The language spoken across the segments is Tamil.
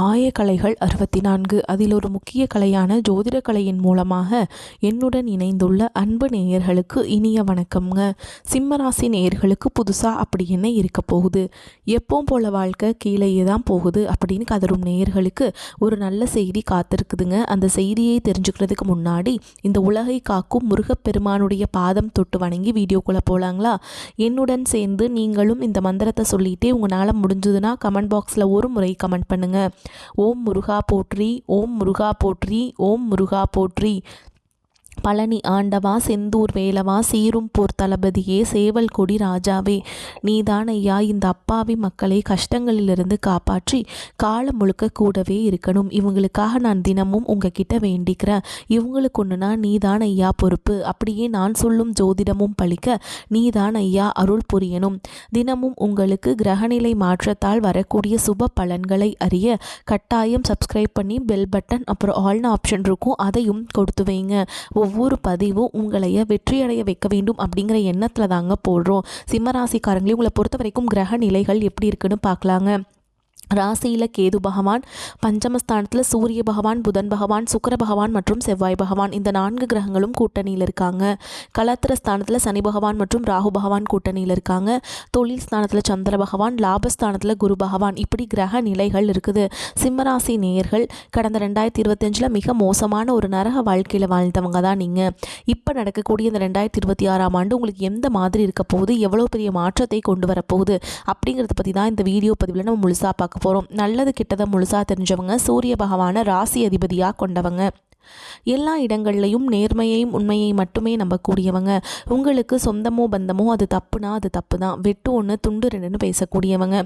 ஆயக்கலைகள் 64 அதில் ஒரு முக்கிய கலையான ஜோதிட கலையின் மூலமாக என்னுடன் இணைந்துள்ள அன்பு நேயர்களுக்கு இனிய வணக்கம்ங்க. சிம்மராசி நேயர்களுக்கு புதுசாக அப்படி என்ன இருக்க போகுது, எப்பவும் போல வாழ்க்கை கீழேயே தான் போகுது அப்படின்னு கதரும் நேயர்களுக்கு ஒரு நல்ல செய்தி காத்திருக்குதுங்க. அந்த செய்தியை தெரிஞ்சுக்கிறதுக்கு முன்னாடி இந்த உலகை காக்கும் முருகப்பெருமானுடைய பாதம் தொட்டு வணங்கி வீடியோக்குள்ளே போகலாங்களா? என்னுடன் சேர்ந்து நீங்களும் இந்த மந்திரத்தை சொல்லிட்டே உங்களால் முடிஞ்சதுன்னா கமெண்ட் பாக்ஸில் ஒரு முறை கமெண்ட் பண்ணுங்கள். ஓம் முருகா போற்றி, ஓம் முருகா போற்றி, ஓம் முருகா போற்றி. பழனி ஆண்டவா, செந்தூர் வேலவா, சீரும் போர் தளபதியே, சேவல் கொடி ராஜாவே, நீதான் ஐயா இந்த அப்பாவி மக்களை கஷ்டங்களிலிருந்து காப்பாற்றி காலம் முழுக்க கூடவே இருக்கணும். இவங்களுக்காக நான் தினமும் உங்ககிட்ட வேண்டிக்கிறேன். இவங்களுக்கு ஒன்றுனா நீதான் ஐயா பொறுப்பு. அப்படியே நான் சொல்லும் ஜோதிடமும் பழிக்க நீதான் ஐயா அருள் புரியணும். தினமும் உங்களுக்கு கிரகநிலை மாற்றத்தால் வரக்கூடிய சுப பலன்களை அறிய கட்டாயம் சப்ஸ்கிரைப் பண்ணி பெல் பட்டன் அப்புறம் ஆல்னு ஆப்ஷன் இருக்கும், அதையும் கொடுத்து வைங்க. ஒவ்வொரு பதிவும் உங்களைய வெற்றியடைய வைக்க வேண்டும் அப்படிங்கிற எண்ணத்தில் தாங்க போடுறோம். சிம்மராசிக்காரங்களே, உங்களை பொறுத்த வரைக்கும் கிரக நிலைகள் எப்படி இருக்குன்னு பார்க்கலாங்க. ராசியில் கேது பகவான், பஞ்சமஸ்தானத்தில் சூரிய பகவான், புதன் பகவான், சுக்கிர பகவான் மற்றும் செவ்வாய் பகவான், இந்த 4 கிரகங்களும் கூட்டணியில் இருக்காங்க. கலத்திர ஸ்தானத்தில் சனி பகவான் மற்றும் ராகு பகவான் கூட்டணியில் இருக்காங்க. தொழில் ஸ்தானத்தில் சந்திர பகவான், லாபஸ்தானத்தில் குரு பகவான், இப்படி கிரக நிலைகள் இருக்குது. சிம்மராசி நேயர்கள் கடந்த 2025 மிக மோசமான ஒரு நரக வாழ்க்கையில் வாழ்ந்தவங்க தான் நீங்கள். இப்போ நடக்கக்கூடிய இந்த 2026ஆம் ஆண்டு உங்களுக்கு எந்த மாதிரி இருக்க போகுது, எவ்வளோ பெரிய மாற்றத்தை கொண்டு வரப்போகுது அப்படிங்கிறத பற்றி தான் இந்த வீடியோ பதிவில் நம்ம முழுசாக பார்க்க போகிறோம். நல்லது கிட்டதை முழுசாக தெரிஞ்சவங்க, சூரிய பகவானை ராசி அதிபதியாக கொண்டவங்க, எல்லா இடங்கள்லையும் நேர்மையையும் உண்மையை மட்டுமே நம்பக்கூடியவங்க, உங்களுக்கு சொந்தமோ பந்தமோ அது தப்புனா அது தப்பு தான், வெட்டு ஒன்று துண்டு ரெண்டுன்னு பேசக்கூடியவங்க.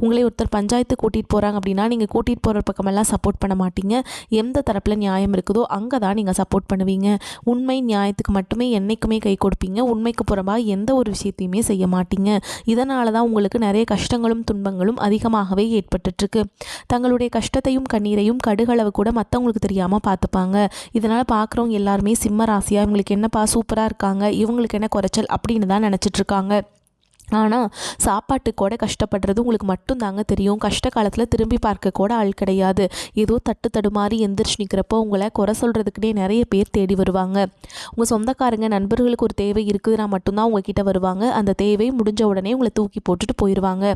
உங்களை ஒருத்தர் பஞ்சாயத்து கூட்டிகிட்டு போகிறாங்க அப்படின்னா நீங்கள் கூட்டிகிட்டு போகிற பக்கமெல்லாம் சப்போர்ட் பண்ண மாட்டீங்க. எந்த தரப்பில் நியாயம் இருக்குதோ அங்கே தான் நீங்கள் சப்போர்ட் பண்ணுவீங்க. உண்மை நியாயத்துக்கு மட்டுமே என்றைக்குமே கை கொடுப்பீங்க. உண்மைக்கு புறம்பாக எந்த ஒரு விஷயத்தையுமே செய்ய மாட்டீங்க. இதனால தான் உங்களுக்கு நிறைய கஷ்டங்களும் துன்பங்களும் அதிகமாகவே ஏற்பட்டுருக்கு. தங்களுடைய கஷ்டத்தையும் கண்ணீரையும் கடுகளவு கூட மற்றவங்களுக்கு தெரியாமல் பார்த்துப்பாங்க. இதனால் பார்க்குறவங்க எல்லாருமே சிம்ம ராசியாக இவங்களுக்கு என்னப்பா சூப்பராக இருக்காங்க, இவங்களுக்கு என்ன குறைச்சல் அப்படின்னு தான் நினச்சிட்ருக்காங்க. ஆனால் சாப்பாட்டு கூட கஷ்டப்படுறது உங்களுக்கு மட்டும் தாங்க தெரியும். கஷ்ட காலத்தில் திரும்பி பார்க்க கூட ஆள் கிடையாது. ஏதோ தட்டு தடுமாறி எந்திரிச்சு நிற்கிறப்போ உங்களை குறை சொல்கிறதுக்குனே நிறைய பேர் தேடி வருவாங்க. உங்கள் சொந்தக்காரங்க நண்பர்களுக்கு ஒரு தேவை இருக்குதுன்னா மட்டும்தான் உங்ககிட்ட வருவாங்க. அந்த தேவை முடிஞ்ச உடனே உங்களை தூக்கி போட்டுட்டு போயிடுவாங்க.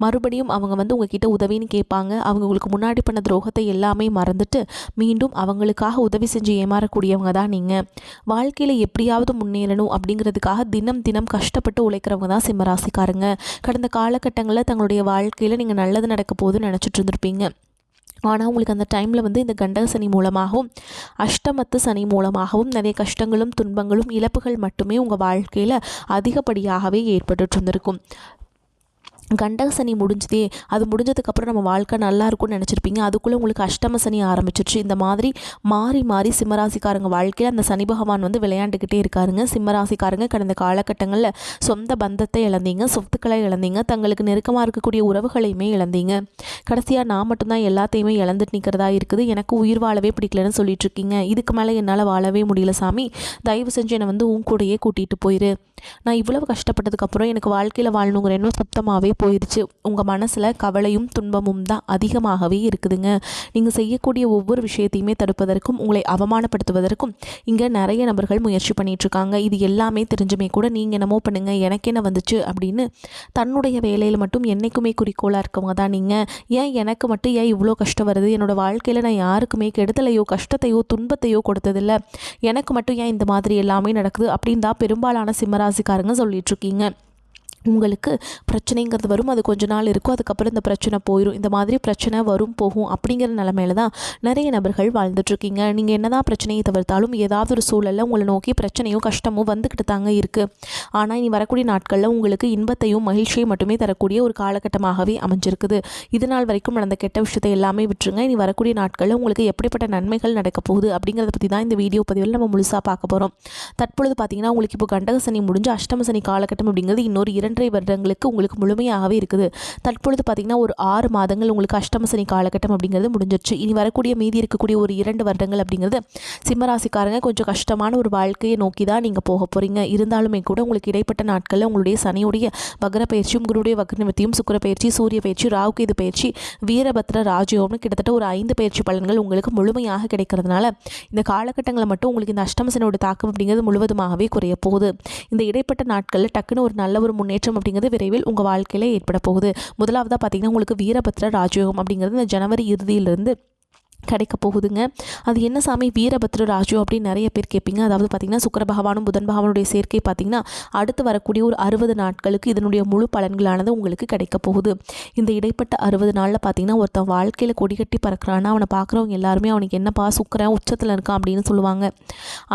மறுபடியும் அவங்க உங்ககிட்ட உதவின்னு கேட்பாங்க. அவங்க உங்களுக்கு முன்னாடி பண்ண துரோகத்தை எல்லாமே மறந்துட்டு மீண்டும் அவங்களுக்காக உதவி செஞ்சு ஏமாறக்கூடியவங்க தான் நீங்கள். வாழ்க்கையில் எப்படியாவது முன்னேறணும் அப்படிங்கிறதுக்காக தினம் தினம் கஷ்டப்பட்டு உழைக்கிறவங்க தான் சிம்ம ராசிக்காரங்க. கடந்த காலகட்டங்களில் தங்களுடைய வாழ்க்கையில் நீங்கள் நல்லது நடக்க போகுதுன்னு நினச்சிட்டு இருந்திருப்பீங்க. ஆனால் உங்களுக்கு அந்த டைமில் இந்த கண்டக சனி மூலமாகவும் அஷ்டமத்து சனி மூலமாகவும் நிறைய கஷ்டங்களும் துன்பங்களும் இழப்புகள் மட்டுமே உங்கள் வாழ்க்கையில் அதிகப்படியாகவே ஏற்பட்டு இருந்திருக்கும். கண்டக சனி முடிஞ்சதே, அது முடிஞ்சதுக்கப்புறம் நம்ம வாழ்க்கை நல்லா இருக்கும்னு நினச்சிருப்பீங்க. அதுக்குள்ளே உங்களுக்கு அஷ்டம சனி ஆரம்பிச்சிருச்சு. இந்த மாதிரி மாறி மாறி சிம்மராசிக்காரங்க வாழ்க்கையில் அந்த சனி பகவான் விளையாண்டுக்கிட்டே இருக்காருங்க. சிம்மராசிக்காரங்க கடந்த காலகட்டங்களில் சொந்த பந்தத்தை இழந்தீங்க, சொத்துக்களை இழந்தீங்க, தங்களுக்கு நெருக்கமாக இருக்கக்கூடிய உறவுகளையுமே இழந்தீங்க. கடைசியாக நான் மட்டும்தான் எல்லாத்தையுமே இழந்துட்டு நிற்கிறதா இருக்குது, எனக்கு உயிர் வாழவே பிடிக்கலன்னு சொல்லிட்டு இருக்கீங்க. இதுக்கு மேலே என்னால் வாழவே முடியல சாமி, தயவு செஞ்சு என்னை உன் கூடையே கூட்டிகிட்டு போயிரு. நான் இவ்வளவு கஷ்டப்பட்டதுக்கப்புறம் எனக்கு வாழ்க்கையில் வாழணுங்கிற எண்ணம் சுத்தமாகவே போயிடுச்சு. உங்கள் மனசில் கவலையும் துன்பமும் தான் அதிகமாகவே இருக்குதுங்க. நீங்கள் செய்யக்கூடிய ஒவ்வொரு விஷயத்தையுமே தடுப்பதற்கும் உங்களை அவமானப்படுத்துவதற்கும் இங்கே நிறைய நபர்கள் முயற்சி பண்ணிகிட்ருக்காங்க. இது எல்லாமே தெரிஞ்சுமே கூட நீங்கள் என்னமோ பண்ணுங்கள், எனக்கு என்ன வந்துச்சு அப்படின்னு தன்னுடைய வேலையில் மட்டும் என்றைக்குமே குறிக்கோளாக இருக்கவங்க தான் நீங்கள். ஏன் எனக்கு மட்டும் ஏன் இவ்வளோ கஷ்டம் வருது, என்னோடய வாழ்க்கையில் நான் யாருக்குமே கெடுதலையோ கஷ்டத்தையோ துன்பத்தையோ கொடுத்ததில்லை, எனக்கு மட்டும் ஏன் இந்த மாதிரி எல்லாமே நடக்குது அப்படின்னு தான் பெரும்பாலான சிம்மராசிக்காரங்க சொல்லிகிட்ருக்கீங்க. உங்களுக்கு பிரச்சனைங்கிறது வரும், அது கொஞ்ச நாள் இருக்கும், அதுக்கப்புறம் இந்த பிரச்சனை போயிடும். இந்த மாதிரி பிரச்சனை வரும் போகும் அப்படிங்கிற நிலமையில தான் நிறைய நபர்கள் வாழ்ந்துட்டுருக்கீங்க. நீங்கள் என்ன தான் பிரச்சனையை தவிர்த்தாலும் ஏதாவது ஒரு சூழலில் உங்களை நோக்கி பிரச்சனையோ கஷ்டமோ வந்துக்கிட்டு தாங்க இருக்குது. ஆனால் இனி வரக்கூடிய நாட்களில் உங்களுக்கு இன்பத்தையும் மகிழ்ச்சியும் மட்டுமே தரக்கூடிய ஒரு காலகட்டமாகவே அமைஞ்சிருக்குது. இது நாள் வரைக்கும் நடந்த கெட்ட விஷயத்தை எல்லாமே விட்டுருங்க. இனி வரக்கூடிய நாட்களில் உங்களுக்கு எப்படிப்பட்ட நன்மைகள் நடக்க போகுது அப்படிங்கிறத பற்றி தான் இந்த வீடியோ பதிவில் நம்ம முழுசாக பார்க்க போகிறோம். தற்பொழுது பார்த்தீங்கன்னா உங்களுக்கு இப்போ கண்டக சனி முடிஞ்சு அஷ்டம சனி காலகட்டம் அப்படிங்கிறது இன்னொரு 2.5 வருடங்களுக்கு உங்களுக்கு முழுமையாகவே இருக்குது. தற்பொழுது பார்த்திங்கன்னா ஒரு 6 மாதங்கள் உங்களுக்கு அஷ்டம சனி காலகட்டம் அப்படிங்கிறது முடிஞ்சிருச்சு. இனி வரக்கூடிய மீதி இருக்கக்கூடிய ஒரு 2 வருடங்கள் அப்படிங்கிறது சிம்மராசிக்காரங்க கொஞ்சம் கஷ்டமான ஒரு வாழ்க்கையை நோக்கி தான் நீங்கள் போக போகிறீங்க. இருந்தாலுமே கூட உங்களுக்கு இடைப்பட்ட நாட்களில் உங்களுடைய சனியுடைய வக்ர பயிற்சியும் குருடைய வக்ரநிவர்த்தியும் சுக்கிர பயிற்சி சூரிய பயிற்சி ராகு கேது பயிற்சி வீரபத்ர ராஜயோகம்னு கிட்டத்தட்ட ஒரு 5 பயிற்சி பலன்கள் உங்களுக்கு முழுமையாக கிடைக்கிறதுனால இந்த காலகட்டங்களில் மட்டும் உங்களுக்கு இந்த அஷ்டமசனோட தாக்கம் அப்படிங்கிறது முழுவதுமாகவே குறைய போகுது. இந்த இடைப்பட்ட நாட்களில் டக்குன்னு ஒரு நல்ல ஒரு முன்னேற்றம் அப்படிங்கிறது விரைவில் உங்கள் வாழ்க்கையில் ஏற்பட போகுது. முதலாவதாக பார்த்தீங்கன்னா உங்களுக்கு வீரபத்ர ராஜயோகம் அப்படிங்கிறது இந்த ஜனவரி இறுதியிலிருந்து கிடைக்க போகுதுங்க. அது என்ன சாமி வீரபத்ர ராஜ்யம் அப்படின்னு நிறைய பேர் கேட்பீங்க. அதாவது பார்த்திங்கன்னா சுக்கிர பகவானும் புதன் பகவானுடைய சேர்க்கை பார்த்திங்கன்னா அடுத்து வரக்கூடிய ஒரு 60 நாட்களுக்கு இதனுடைய முழு பலன்களானது உங்களுக்கு கிடைக்க போகுது. இந்த இடைப்பட்ட 60 நாளில் பார்த்திங்கன்னா ஒருத்தன் வாழ்க்கையில் கொடிகட்டி பறக்கிறான்னா அவனை பார்க்குறவங்க எல்லாருமே அவனுக்கு என்னப்பா சுக்கிரன் உச்சத்தில் இருக்கான் அப்படின்னு சொல்லுவாங்க.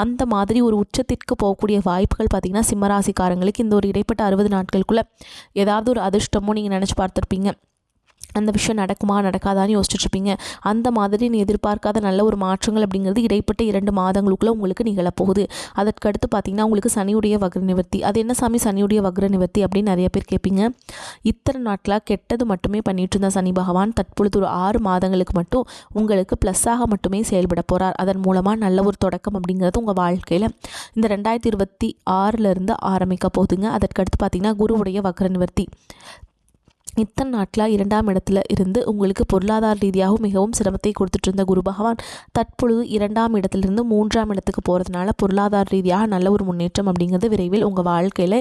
அந்த மாதிரி ஒரு உச்சத்திற்கு போகக்கூடிய வாய்ப்புகள் பார்த்திங்கன்னா சிம்மராசிக்காரங்களுக்கு இந்த ஒரு இடைப்பட்ட 60 நாட்களுக்குள்ளே ஏதாவது ஒரு அதிர்ஷ்டமோ நீங்கள் நினச்சி பார்த்துருப்பீங்க. அந்த விஷயம் நடக்குமா நடக்காதான்னு யோசிச்சுட்ருப்பீங்க. அந்த மாதிரி நீ எதிர்பார்க்காத நல்ல ஒரு மாற்றங்கள் அப்படிங்கிறது இடைப்பட்ட 2 மாதங்களுக்குள்ளே உங்களுக்கு நிகழப்போகுது. அதற்கடுத்து பார்த்திங்கன்னா உங்களுக்கு சனியுடைய வக்ர நிவர்த்தி. அது என்ன சாமி சனியுடைய வக்ர நிவர்த்தி அப்படின்னு நிறைய பேர் கேட்பீங்க. இத்தனை நாட்களாக கெட்டது மட்டுமே பண்ணிட்டு இருந்த சனி பகவான் தற்பொழுது ஒரு 6 மாதங்களுக்கு மட்டும் உங்களுக்கு ப்ளஸ்ஸாக மட்டுமே செயல்பட போகிறார். அதன் மூலமாக நல்ல ஒரு தொடக்கம் அப்படிங்கிறது உங்கள் வாழ்க்கையில் இந்த 2026 ஆரம்பிக்க போகுதுங்க. அதற்கடுத்து பார்த்திங்கன்னா குருவுடைய வக்ர நிவர்த்தி. இத்தனை நாட்களாக 2ஆம் இடத்துல இருந்து உங்களுக்கு பொருளாதார ரீதியாகவும் மிகவும் சிரமத்தை கொடுத்துட்டு இருந்த குரு பகவான் தற்பொழுது 2ஆம் இடத்திலிருந்து 3ஆம் இடத்துக்கு போகிறதுனால பொருளாதார ரீதியாக நல்ல ஒரு முன்னேற்றம் அப்படிங்கிறது விரைவில் உங்கள் வாழ்க்கையில்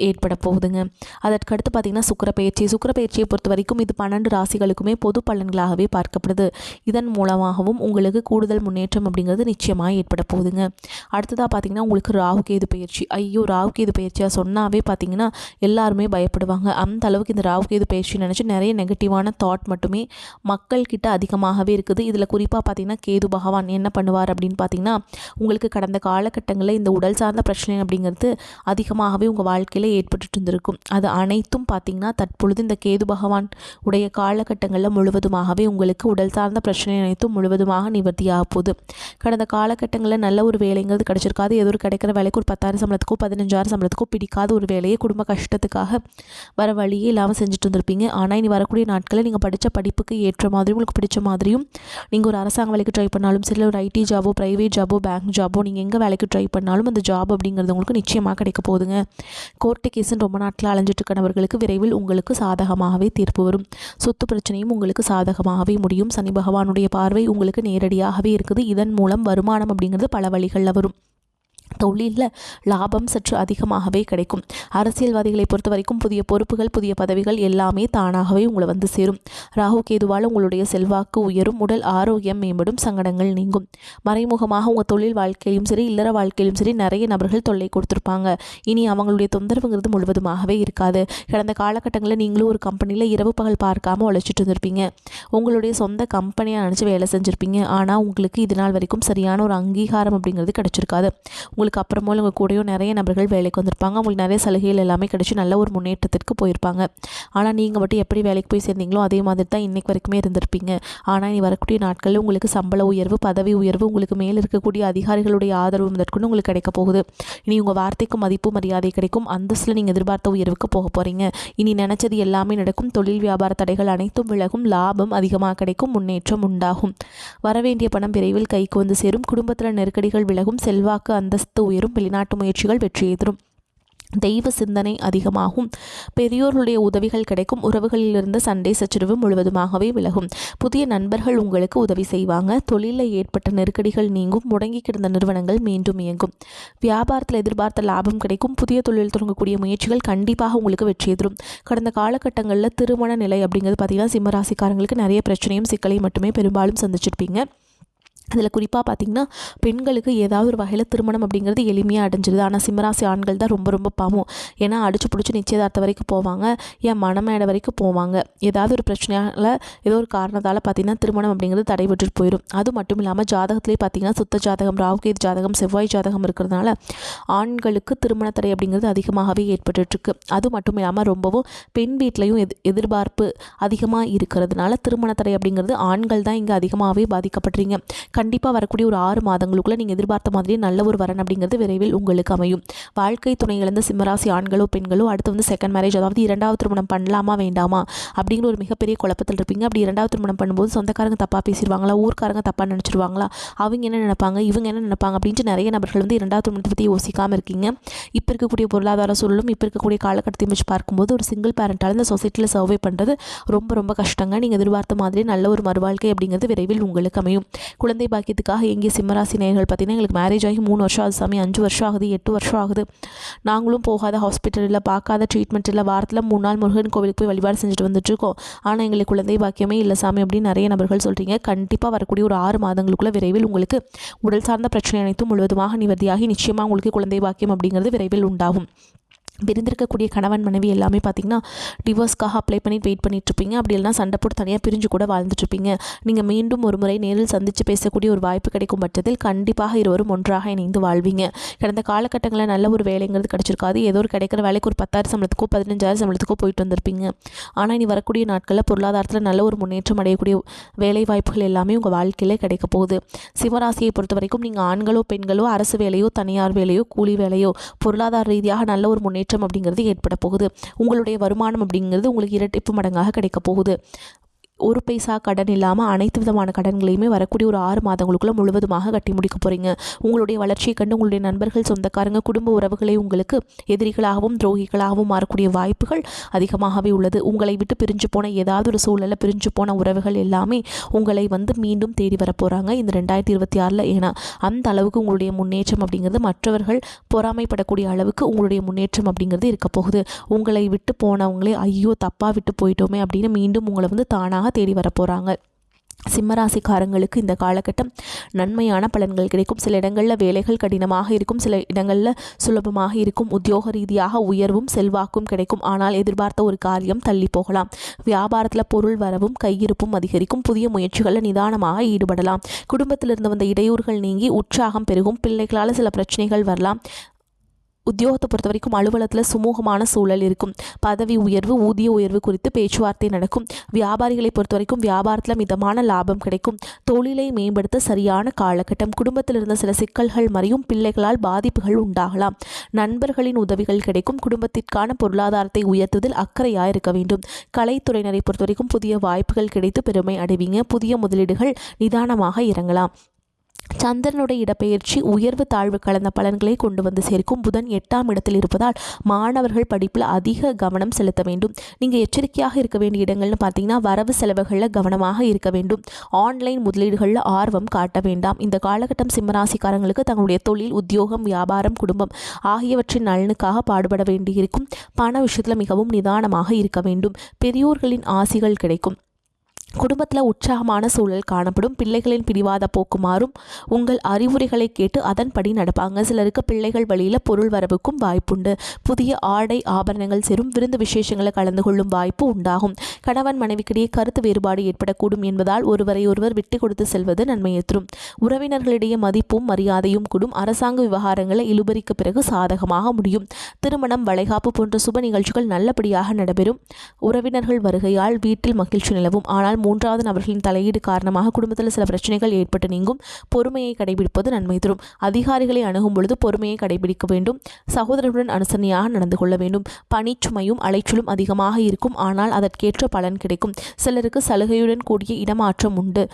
ஏற்பட போகுதுங்க. அதற்கடுத்து பார்த்திங்கன்னா சுக்கிர பயிற்சியை பொறுத்த வரைக்கும் இது 12 ராசிகளுக்குமே பொது பலன்களாகவே பார்க்கப்படுது. இதன் மூலமாகவும் உங்களுக்கு கூடுதல் முன்னேற்றம் அப்படிங்கிறது நிச்சயமாக ஏற்பட போகுதுங்க. அடுத்ததாக பார்த்திங்கன்னா உங்களுக்கு ராகு கேது பயிற்சி. ஐயோ ராகு கேது பயிற்சியாக சொன்னாவே பார்த்திங்கன்னா எல்லாருமே பயப்படுவாங்க. அந்த அளவுக்கு இந்த ராகு கேது பயிற்சி நினச்சி நிறைய நெகட்டிவான தாட் மட்டுமே மக்கள்கிட்ட அதிகமாகவே இருக்குது. இதில் குறிப்பாக பார்த்திங்கன்னா கேது பகவான் என்ன பண்ணுவார் அப்படின்னு பார்த்திங்கன்னா உங்களுக்கு கடந்த காலகட்டங்களில் இந்த உடல் சார்ந்த பிரச்சனை அப்படிங்கிறது அதிகமாகவே உங்கள் வாழ்க்கையில் ஏற்பட்டு இருந்திருக்கும். அது அனைத்தும் பார்த்திங்கன்னா தற்பொழுது இந்த கேது பகவான் உடைய காலகட்டங்களில் முழுவதுமாகவே உங்களுக்கு உடல் சார்ந்த பிரச்சனை அனைத்தும் முழுவதுமாக நிவர்த்தியாக போகுது. கடந்த காலகட்டங்களில் நல்ல ஒரு வேலைங்கிறது கிடச்சிருக்காது. ஏதோ ஒரு கிடைக்கிற வேலைக்கு ஒரு 10,000 சம்பளத்துக்கோ 15,000 சம்பளத்துக்கோ பிடிக்காத ஒரு வேலையை குடும்ப கஷ்டத்துக்காக வர வழியே இல்லாமல் செஞ்சுட்டு இருந்திருப்பீங்க. ஆனால் இனி வரக்கூடிய நாட்களில் நீங்கள் படித்த படிப்புக்கு ஏற்ற மாதிரியும் உங்களுக்கு பிடிச்ச மாதிரியும் நீங்கள் ஒரு அரசாங்க வேலைக்கு ட்ரை பண்ணாலும் சரி ஒரு ஐடி ஜாபோ ப்ரைவேட் ஜாபோ பேங்க் ஜாபோ நீங்கள் எங்கே வேலைக்கு ட்ரை பண்ணாலும் அந்த ஜாப் அப்படிங்கிறது உங்களுக்கு நிச்சயமாக கிடைக்க போகுதுங்க. கோர்ட்டு கேஸுன்னு ரொம்ப நாட்கள் அலைஞ்சிட்டு இருக்கிறவர்களுக்கு விரைவில் உங்களுக்கு சாதகமாகவே தீர்ப்பு வரும். சொத்து பிரச்சனையும் உங்களுக்கு சாதகமாகவே முடியும். சனி பகவானுடைய பார்வை உங்களுக்கு நேரடியாகவே இருக்குது. இதன் மூலம் வருமானம் அப்படிங்கிறது பல வழிகளில் வரும். தொழிலில் லாபம் சற்று அதிகமாகவே கிடைக்கும். அரசியல்வாதிகளை பொறுத்த வரைக்கும் புதிய பொறுப்புகள் புதிய பதவிகள் எல்லாமே தானாகவே உங்களை வந்து சேரும். ராகு கேதுவால் உங்களுடைய செல்வாக்கு உயரும். உடல் ஆரோக்கியம் மேம்படும். சங்கடங்கள் நீங்கும். மறைமுகமாக உங்கள் தொழில் வாழ்க்கையிலும் சரி இல்லற வாழ்க்கையிலும் சரி நிறைய நபர்கள் தொல்லை கொடுத்துருப்பாங்க. இனி அவங்களுடைய தொந்தரவுங்கிறது முழுவதுமாகவே இருக்காது. கடந்த காலகட்டங்களில் நீங்களும் ஒரு கம்பெனியில் இரவு பகல் பார்க்காம உழைச்சிட்டு இருந்திருப்பீங்க. உங்களுடைய சொந்த கம்பெனியாக நினச்சி வேலை செஞ்சுருப்பீங்க. ஆனால் உங்களுக்கு இது நாள் வரைக்கும் சரியான ஒரு அங்கீகாரம் அப்படிங்கிறது கிடச்சிருக்காது. உங்களுக்கு அப்புறமா உங்கள் கூடயோ நிறைய நபர்கள் வேலைக்கு வந்திருப்பாங்க. உங்களுக்கு நிறைய சலுகைகள் எல்லாமே கிடைச்சி நல்ல ஒரு முன்னேற்றத்திற்கு போயிருப்பாங்க. ஆனால் நீங்கள் மட்டும் எப்படி வேலைக்கு போய் சேர்ந்தீங்களோ அதே மாதிரி தான் இன்றைக்கு வரைக்குமே இருந்திருப்பீங்க. ஆனால் இனி வரக்கூடிய நாட்களில் உங்களுக்கு சம்பள உயர்வு பதவி உயர்வு உங்களுக்கு மேல் இருக்கக்கூடிய அதிகாரிகளுடைய ஆதரவு முதற்கொண்டு உங்களுக்கு கிடைக்க போகுது. இனி உங்கள் வார்த்தைக்கு மதிப்பு மரியாதை கிடைக்கும். அந்தஸ்தில் நீங்கள் எதிர்பார்த்த உயர்வுக்கு போக போகிறீங்க. இனி நினச்சது எல்லாமே நடக்கும். தொழில் வியாபார தடைகள் அனைத்தும் விலகும். லாபம் அதிகமாக கிடைக்கும். முன்னேற்றம் உண்டாகும். வரவேண்டிய பணம் விரைவில் கைக்கு வந்து சேரும். குடும்பத்தில் நெருக்கடிகள் விலகும். செல்வாக்கு அந்தஸ்து உயரும். வெளிநாட்டு முயற்சிகள் வெற்றியை தரும். தெய்வ சிந்தனை அதிகமாகும். பெரியோர்களுடைய உதவிகள் கிடைக்கும். உறவுகளிலிருந்து சண்டை சச்சரவு முழுவதுமாகவே விலகும். புதிய நண்பர்கள் உங்களுக்கு உதவி செய்வாங்க. தொழிலில் ஏற்பட்ட நெருக்கடிகள் நீங்கும். முடங்கி கிடந்த நிறுவனங்கள் மீண்டும் இயங்கும். வியாபாரத்தில் எதிர்பார்த்த லாபம் கிடைக்கும். புதிய தொழில் தொடங்கக்கூடிய முயற்சிகள் கண்டிப்பாக உங்களுக்கு வெற்றி தரும். கடந்த காலகட்டங்களில் திருமண நிலை அப்படிங்கிறது பார்த்திங்கன்னா சிம்மராசிக்காரங்களுக்கு நிறைய பிரச்சனையும் சிக்கலையும் மட்டுமே பெரும்பாலும் சந்திச்சிருப்பீங்க. அதில் குறிப்பாக பார்த்திங்கன்னா பெண்களுக்கு ஏதாவது ஒரு வகையில் திருமணம் அப்படிங்கிறது எளிமையாக அடைஞ்சிருது. ஆனால் சிம்மராசி ஆண்கள் தான் ரொம்ப பாவம். ஏன்னா அடிச்சு பிடிச்சி நிச்சயதார்த்தம் வரைக்கும் போவாங்க. ஏன் மணமேடை வரைக்கும் போவாங்க. ஏதாவது ஒரு பிரச்சனையால் ஏதோ ஒரு காரணத்தால் பார்த்திங்கன்னா திருமணம் அப்படிங்கிறது தடைபட்டு போயிடும். அது மட்டும் இல்லாமல் ஜாதகத்திலே பார்த்திங்கன்னா சுத்த ஜாதகம் ராகுகேது ஜாதகம் செவ்வாய் ஜாதகம் இருக்கிறதுனால ஆண்களுக்கு திருமண தடை அப்படிங்கிறது அதிகமாகவே ஏற்பட்டுருக்கு. அது மட்டும் இல்லாமல் ரொம்பவும் பெண் வீட்லேயும் எதிர்பார்ப்பு அதிகமாக இருக்கிறதுனால திருமண தடை அப்படிங்கிறது ஆண்கள் தான் இங்கே அதிகமாகவே பாதிக்கப்படுறீங்க. கண்டிப்பாக வரக்கூடிய ஒரு 6 மாதங்களுக்குள்ளே நீங்கள் எதிர்பார்த்த மாதிரியே நல்ல ஒரு வரன் அப்படிங்கிறது விரைவில் உங்களுக்கு அமையும். வாழ்க்கை துணை இழந்த சிம்மராசி ஆண்களோ பெண்களோ அடுத்து வந்து செகண்ட் மேரேஜ், அதாவது 2வது திருமணம் பண்ணலாமா வேண்டாமா அப்படிங்கிற ஒரு மிகப்பெரிய குழப்பத்தில் இருப்பீங்க. அப்படி 2வது திருமணம் பண்ணும்போது சொந்தக்காரங்க தப்பாக பேசிடுவாங்களா, ஊர்க்காரங்க தப்பாக நினச்சிருவாங்களா, அவங்க என்ன நினைப்பாங்க, இவங்க என்ன நினைப்பாங்க அப்படின்ட்டு நிறைய நபர்கள் வந்து 2வது திருமணத்தை பற்றி யோசிக்காமல் இருக்கீங்க. இப்போ இருக்கக்கூடிய பொருளாதார சூழலும் இப்போ இருக்கக்கூடிய காலகட்டத்தை வச்சு பார்க்கும்போது ஒரு சிங்கிள் பேரண்டால் இந்த சொசைட்டியில் சர்வே பண்ணுறது ரொம்ப ரொம்ப கஷ்டங்க. நீங்கள் எதிர்பார்த்த மாதிரி நல்ல ஒரு மறுவாழ்க்கை அப்படிங்கிறது விரைவில் உங்களுக்கு அமையும். குழந்தை பாக்கியத்துக்காக எங்கே சிம்மராசி நேயர்கள் பார்த்தீங்கன்னா, எங்களுக்கு மேரேஜ் ஆகி 3 வருஷம் ஆகுது சாமி, 5 வருஷம் ஆகுது, 8 வருஷம் ஆகுது, நாங்களும் போகாத ஹாஸ்பிட்டலில் பார்க்காத ட்ரீட்மெண்ட் இல்லை, வாரத்தில் 3 நாள் முருகன் கோவிலுக்கு போய் வழிபாடு செஞ்சுட்டு வந்துட்டுருக்கோம், ஆனால் எங்களுக்கு குழந்தை பாக்கியமே இல்லை சாமி அப்படின்னு நிறைய நபர்கள் சொல்கிறீங்க. கண்டிப்பாக வரக்கூடிய ஒரு 6 மாதங்களுக்குள்ள விரைவில் உங்களுக்கு உடல் சார்ந்த பிரச்சனை அனைத்தும் முழுவதுமாக நிவர்த்தியாகி நிச்சயமாக உங்களுக்கு குழந்தை பாக்கியம் அப்படிங்கிறது விரைவில் உண்டாகும். பிரிந்திருக்கக்கூடிய கணவன் மனைவி எல்லாமே பார்த்திங்கன்னா டிவோர்ஸ்க்காக அப்ளை பண்ணி வெயிட் பண்ணிட்டுருப்பீங்க. அப்படி இல்லைனா சண்டை போட்டு தனியாக பிரிஞ்சு கூட வாழ்ந்துட்டுருப்பீங்க. நீங்கள் மீண்டும் ஒரு முறை நேரில் சந்தித்து பேசக்கூடிய ஒரு வாய்ப்பு கிடைக்கும் பட்சத்தில் கண்டிப்பாக இருவரும் ஒன்றாக இணைந்து வாழ்வீங்க. கடந்த காலகட்டங்களில் நல்ல ஒரு வேலைங்கிறது கிடச்சிருக்காது. ஏதோ ஒரு கிடைக்கிற வேலைக்கு ஒரு 10,000 சம்பளத்துக்கோ 15,000 சம்பளத்துக்கோ போயிட்டு வந்திருப்பீங்க. ஆனால் இனி வரக்கூடிய நாட்களில் பொருளாதாரத்தில் நல்ல ஒரு முன்னேற்றம் அடையக்கூடிய வேலை வாய்ப்புகள் எல்லாமே உங்கள் வாழ்க்கையில் கிடைக்க போகுது. சிவராசியை பொறுத்த வரைக்கும் நீங்கள் ஆண்களோ பெண்களோ அரசு வேலையோ தனியார் வேலையோ கூலி வேலையோ பொருளாதார ரீதியாக நல்ல ஒரு முன்னேற்றம் அப்படிங்கிறது ஏற்பட போகுது. உங்களுடைய வருமானம் அப்படிங்கிறது உங்களுக்கு இரட்டிப்பு மடங்காக கிடைக்க போகுது. ஒரு பைசா கடன் இல்லாமல் அனைத்து விதமான கடன்களையுமே வரக்கூடிய ஒரு 6 மாதங்களுக்குள்ள முழுவதுமாக கட்டி முடிக்க போகிறீங்க. உங்களுடைய வளர்ச்சியை கண்டு உங்களுடைய நண்பர்கள், சொந்தக்காரங்க, குடும்ப உறவுகளை உங்களுக்கு எதிரிகளாகவும் துரோகிகளாகவும் மாறக்கூடிய வாய்ப்புகள் அதிகமாகவே உள்ளது. உங்களை விட்டு பிரிஞ்சு போன ஏதாவது ஒரு சூழலில் பிரிஞ்சு போன உறவுகள் எல்லாமே உங்களை வந்து மீண்டும் தேடி வர போகிறாங்க இந்த 2026. ஏன்னா அந்த அளவுக்கு உங்களுடைய முன்னேற்றம் அப்படிங்கிறது மற்றவர்கள் பொறாமைப்படக்கூடிய அளவுக்கு உங்களுடைய முன்னேற்றம் அப்படிங்கிறது இருக்க போகுது. உங்களை விட்டு போனவங்களே ஐயோ தப்பாக விட்டு போயிட்டோமே அப்படின்னு மீண்டும் உங்களை வந்து தானாக தேடி வர போகிறாங்க. சிம்மராசிக்காரங்களுக்கு இந்த காலகட்டம் நன்மையான பலன்கள் கிடைக்கும். சில இடங்களில் வேலைகள் கடினமாக இருக்கும், சில இடங்களில் சுலபமாக இருக்கும். உத்தியோக ரீதியாக உயர்வும் செல்வாக்கும் கிடைக்கும். ஆனால் எதிர்பார்த்த ஒரு காரியம் தள்ளி போகலாம். வியாபாரத்தில் பொருள் வரவும் கையிருப்பும் அதிகரிக்கும். புதிய முயற்சிகளில் நிதானமாக ஈடுபடலாம். குடும்பத்திலிருந்து வந்த இடையூறுகள் நீங்கி உற்சாகம் பெருகும். பிள்ளைகளால் சில பிரச்சனைகள் வரலாம். உத்தியோகத்தை பொறுத்த வரைக்கும் அலுவலகத்தில் சுமூகமான சூழல் இருக்கும். பதவி உயர்வு, ஊதிய உயர்வு குறித்து பேச்சுவார்த்தை நடக்கும். வியாபாரிகளை பொறுத்த வரைக்கும் வியாபாரத்தில் மிதமான லாபம் கிடைக்கும். தொழிலை மேம்படுத்த சரியான காலகட்டம். குடும்பத்தில் இருந்த சில சிக்கல்கள் மறையும். பிள்ளைகளால் பாதிப்புகள் உண்டாகலாம். நண்பர்களின் உதவிகள் கிடைக்கும். குடும்பத்திற்கான பொருளாதாரத்தை உயர்த்துவதில் அக்கறையாக இருக்க வேண்டும். கலைத்துறையினரை பொறுத்த வரைக்கும் புதிய வாய்ப்புகள் கிடைத்து பெருமை அடைவீங்க. புதிய முதலீடுகள் நிதானமாக இறங்கலாம். சந்திரனுடைய இடப்பெயர்ச்சி உயர்வு தாழ்வு கலந்த பலன்களை கொண்டு வந்து சேர்க்கும். புதன் 8ஆம் இடத்தில் இருப்பதால் மாணவர்கள் படிப்பில் அதிக கவனம் செலுத்த வேண்டும். நீங்கள் எச்சரிக்கையாக இருக்க வேண்டிய இடங்கள்னு பார்த்தீங்கன்னா வரவு செலவுகளில் கவனமாக இருக்க வேண்டும். ஆன்லைன் முதலீடுகளில் ஆர்வம் காட்ட வேண்டாம். இந்த காலகட்டம் சிம்மராசிக்காரங்களுக்கு தங்களுடைய தொழில், உத்தியோகம், வியாபாரம், குடும்பம் ஆகியவற்றின் நலனுக்காக பாடுபட வேண்டியிருக்கும். பண விஷயத்தில் மிகவும் நிதானமாக இருக்க வேண்டும். பெரியோர்களின் ஆசிகள் கிடைக்கும். குடும்பத்தில் உற்சாகமான சூழல் காணப்படும். பிள்ளைகளின் பிடிவாத போக்கு மாறும். உங்கள் அறிவுரைகளை கேட்டு அதன்படி நடப்பாங்க. சிலருக்கு பிள்ளைகள் வழியில் பொருள் வரவுக்கும் வாய்ப்புண்டு. புதிய ஆடை ஆபரணங்கள் சேரும். விருந்து விசேஷங்களை கலந்து கொள்ளும் வாய்ப்பு உண்டாகும். கணவன் மனைவிக்கிடையே கருத்து வேறுபாடு ஏற்படக்கூடும் என்பதால் ஒருவரை ஒருவர் விட்டு கொடுத்து செல்வது நன்மையை தரும். உறவினர்களிடையே மதிப்பும் மரியாதையும் கூடும். அரசாங்க விவகாரங்களை இழுபறிக்கு பிறகு சாதகமாக முடியும். திருமணம், வளைகாப்பு போன்ற சுப நிகழ்ச்சிகள் நல்லபடியாக நடைபெறும். உறவினர்கள் வருகையால் வீட்டில் மகிழ்ச்சி நிலவும். ஆனால் 3வது நபர்களின் தலையீடு காரணமாக குடும்பத்தில் சில பிரச்சனைகள் ஏற்பட்டு நீங்கும். பொறுமையை கடைபிடிப்பது நன்மை தரும். அதிகாரிகளை அணுகும் பொழுது பொறுமையை கடைபிடிக்க வேண்டும். சகோதரர்களுடன் அனுசரணையாக நடந்து கொள்ள வேண்டும். பணிச்சுமையும் அலைச்சலும் அதிகமாக இருக்கும். ஆனால் அதற்கேற்ற பலன் கிடைக்கும். சிலருக்கு சலுகையுடன் கூடிய இடமாற்றம் உண்டு.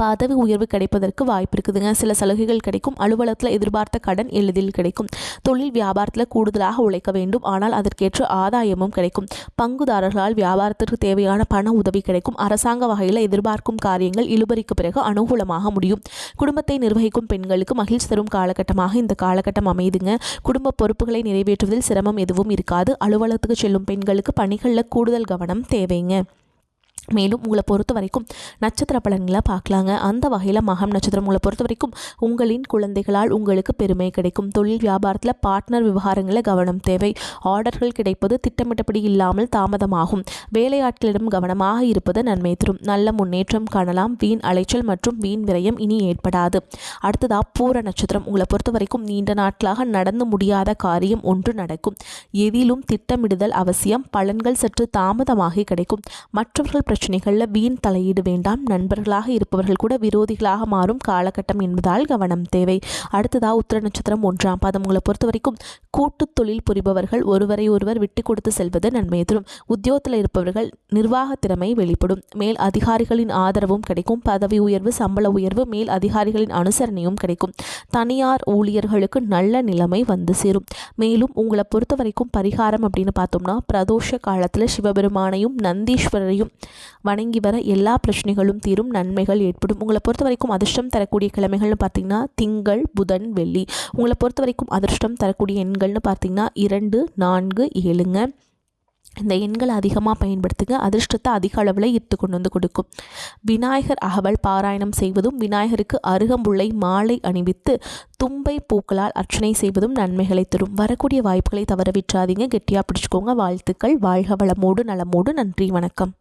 பதவி உயர்வு கிடைப்பதற்கு வாய்ப்பு இருக்குதுங்க. சில சலுகைகள் கிடைக்கும். அலுவலகத்தில் எதிர்பார்த்த கடன் எளிதில் கிடைக்கும். தொழில் வியாபாரத்தில் கூடுதலாக உழைக்க வேண்டும். ஆனால் அதற்கேற்ற ஆதாயமும் கிடைக்கும். பங்குதாரர்களால் வியாபாரத்திற்கு தேவையான பண உதவி கிடைக்கும். அரசாங்க வகையில் எதிர்பார்க்கும் காரியங்கள் இழுபறிக்கு பிறகு அனுகூலமாக முடியும். குடும்பத்தை நிர்வகிக்கும் பெண்களுக்கு மகிழ்ச்சி தரும் காலகட்டமாக இந்த காலகட்டம் அமைதுங்க. குடும்ப பொறுப்புகளை நிறைவேற்றுவதில் சிரமம் எதுவும் இருக்காது. அலுவலகத்துக்கு செல்லும் பெண்களுக்கு பணிகளில் கூடுதல் கவனம் தேவைங்க. மேலும் உங்களை பொறுத்த வரைக்கும் நட்சத்திர பலன்களை பார்க்கலாங்க. அந்த வகையில் மகம் நட்சத்திரம் உங்களை பொறுத்த வரைக்கும் உங்களின் குழந்தைகளால் உங்களுக்கு பெருமை கிடைக்கும். தொழில் வியாபாரத்தில் பார்ட்னர் விவகாரங்களில் கவனம் தேவை. ஆர்டர்கள் கிடைப்பது திட்டமிட்டபடி இல்லாமல் தாமதமாகும். வேலையாட்களிடம் கவனமாக இருப்பது நன்மை தரும். நல்ல முன்னேற்றம் காணலாம். வீண் அலைச்சல் மற்றும் வீண் விரயம் இனி ஏற்படாது. அடுத்ததாக பூர நட்சத்திரம் உங்களை பொறுத்த வரைக்கும் நீண்ட நாட்களாக நடந்து முடியாத காரியம் ஒன்று நடக்கும். எதிலும் திட்டமிடுதல் அவசியம். பலன்கள் சற்று தாமதமாகி கிடைக்கும். மற்றவர்கள் பிரச்சனைகளில் வீண் தலையீடு வேண்டாம். நண்பர்களாக இருப்பவர்கள் கூட விரோதிகளாக மாறும் காலகட்டம் என்பதால் கவனம் தேவை. அடுத்ததாக உத்திர நட்சத்திரம் 1ஆம் பாதம். உங்களை பொறுத்த வரைக்கும் கூட்டு தொழில் புரிபவர்கள் ஒருவரை ஒருவர் விட்டு கொடுத்து செல்வது நன்மையை தரும். உத்தியோகத்தில் இருப்பவர்கள் நிர்வாக திறமை வெளிப்படும். மேல் அதிகாரிகளின் ஆதரவும் கிடைக்கும். பதவி உயர்வு, சம்பள உயர்வு, மேல் அதிகாரிகளின் அனுசரணையும் கிடைக்கும். தனியார் ஊழியர்களுக்கு நல்ல நிலைமை வந்து சேரும். மேலும் உங்களை பொறுத்த வரைக்கும் பரிகாரம் அப்படின்னு பார்த்தோம்னா, பிரதோஷ காலத்தில் சிவபெருமானையும் நந்தீஸ்வரரையும் வணங்கி வர எல்லா பிரச்சனைகளும் தீரும், நன்மைகள் ஏற்படும். உங்களை பொறுத்த வரைக்கும் அதிர்ஷ்டம் தரக்கூடிய கிழமைகள்னு பார்த்தீங்கன்னா திங்கள், புதன், வெள்ளி. உங்களை பொறுத்த வரைக்கும் அதிர்ஷ்டம் தரக்கூடிய எண்கள்னு பார்த்தீங்கன்னா 2, 4, 7ங்க. இந்த எண்களை அதிகமாக பயன்படுத்துங்க. அதிர்ஷ்டத்தை அதிக அளவில் ஈர்த்து கொண்டு வந்து கொடுக்கும். விநாயகர் அகவல் பாராயணம் செய்வதும், விநாயகருக்கு அருகம்புல்லை மாலை அணிவித்து தும்பை பூக்களால் அர்ச்சனை செய்வதும் நன்மைகளை தரும். வரக்கூடிய வாய்ப்புகளை தவற விட்டுறாதீங்க. கெட்டியாக பிடிச்சிக்கோங்க. வாழ்த்துக்கள். வாழ்க வளமோடு நலமோடு. நன்றி, வணக்கம்.